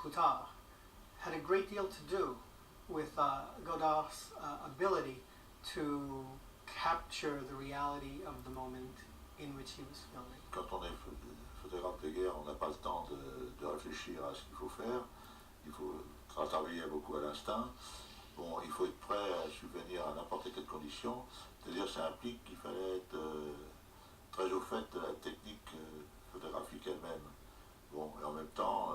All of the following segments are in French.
Coutard had a great deal to do with Godard's ability to capture the reality of the moment in which he was filming. Quand on est photographe de guerre, on n'a pas le temps de réfléchir à ce qu'il faut faire. Il faut travailler beaucoup à l'instinct. Bon, il faut être prêt à subvenir à n'importe quelle condition. C'est-à-dire, ça implique qu'il fallait être très au fait de la technique photographique elle-même. Bon, et en même temps,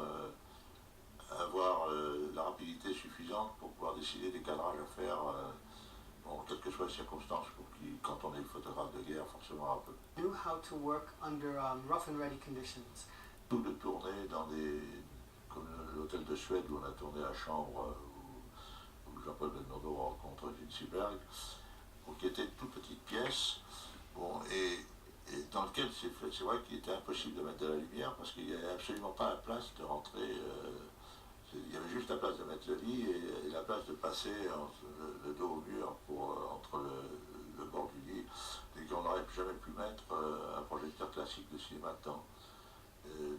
avoir la rapidité suffisante pour pouvoir décider des cadrages à faire, bon, quelles que soient les circonstances, pour qui, quand on est photographe de guerre, forcément un peu. Knew how to work under rough and ready conditions. Tout de tourner dans des, comme l'hôtel de Suède où on a tourné la chambre où Jean-Paul Belmondo rencontre Gene Seberg, qui était une toute petite pièce, bon, et dans lequel c'est vrai qu'il était impossible de mettre de la lumière parce qu'il n'y avait absolument pas la place de rentrer. Il y avait juste la place de mettre le lit et la place de passer le dos au mur entre le bord du lit, et qu'on n'aurait jamais pu mettre un projecteur classique de cinéma dedans.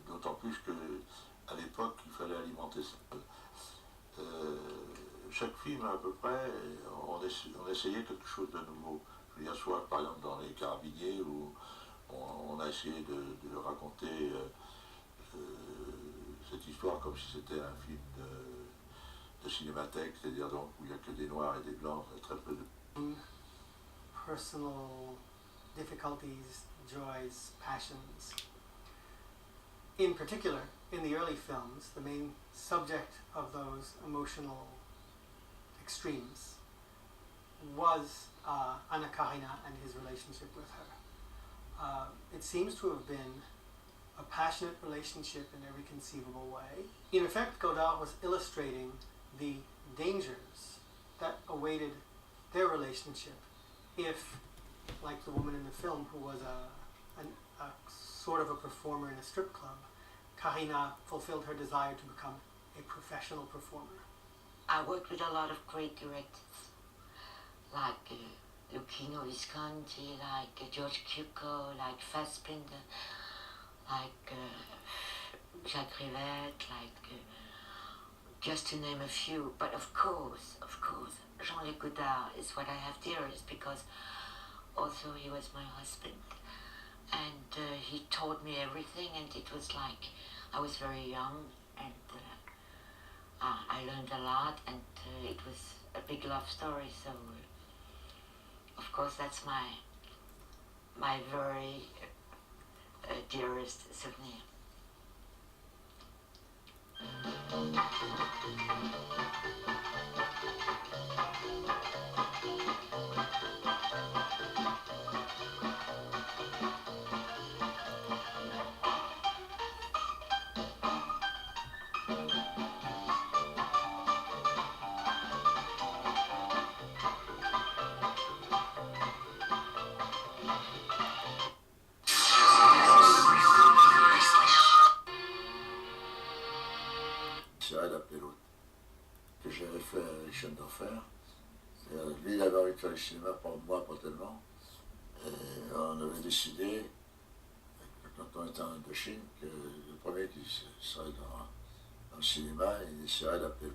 D'autant plus qu'à l'époque, il fallait alimenter ça. Chaque film, à peu près, on essayait quelque chose de nouveau. Je veux dire, soit par exemple dans Les Carabiniers, où on a essayé de raconter cette histoire comme si c'était un film de cinémathèque, c'est-à-dire donc où il n'y a que des noirs et des blancs, très peu de... Personal difficulties, joys, passions. In particular, in the early films, the main subject of those emotional extremes was Anna Karina and his relationship with her. It seems to have been a passionate relationship in every conceivable way. In effect, Godard was illustrating the dangers that awaited their relationship if, like the woman in the film who was a sort of a performer in a strip club, Karina fulfilled her desire to become a professional performer. I worked with a lot of great directors, like Luchino Visconti, like George Cukor, like Fassbinder, like Jacques Rivette, like just to name a few. But of course, Jean-Luc Godard is what I have dearest because also he was my husband. And he taught me everything, and it was like I was very young, and I learned a lot, and it was a big love story. So, of course, that's my very dearest souvenir. Cyril Appelot, que j'avais fait avec Chaîne d'Enfer. Lui, il avait envie de faire le cinéma, pour moi, pas tellement. Et on avait décidé, quand on était en Indochine, que le premier qui serait dans le cinéma, il est Cyril Appelot.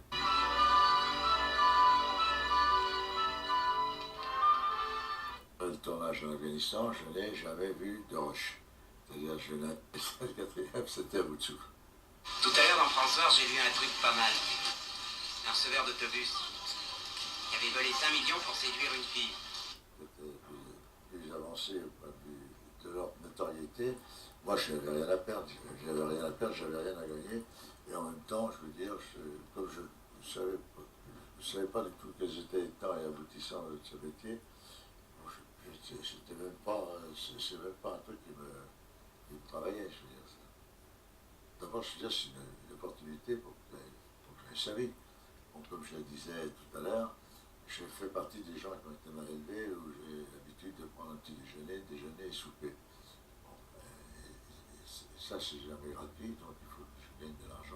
Le tournage en Afghanistan, je n'ai jamais vu de roche. C'est-à-dire, le quatrième, c'était à bout de souffle. Tout à l'heure dans François, j'ai vu un truc pas mal. Un receveur d'autobus qui avait volé 5 millions pour séduire une fille. C'était plus avancé au point de vue de leur notoriété. Moi, je n'avais rien à perdre, j'avais rien à gagner. Et en même temps, je veux dire, comme je ne savais pas du tout quels étaient les temps et aboutissants de ce métier, c'est même pas un truc qui me travaillait, je veux dire. D'abord, je veux dire, c'est une opportunité pour que j'aille sa vie. Bon, comme je le disais tout à l'heure, je fais partie des gens qui ont été mal élevés, où j'ai l'habitude de prendre un petit déjeuner et souper. Bon, ça, c'est jamais gratuit, donc il faut que je gagne de l'argent.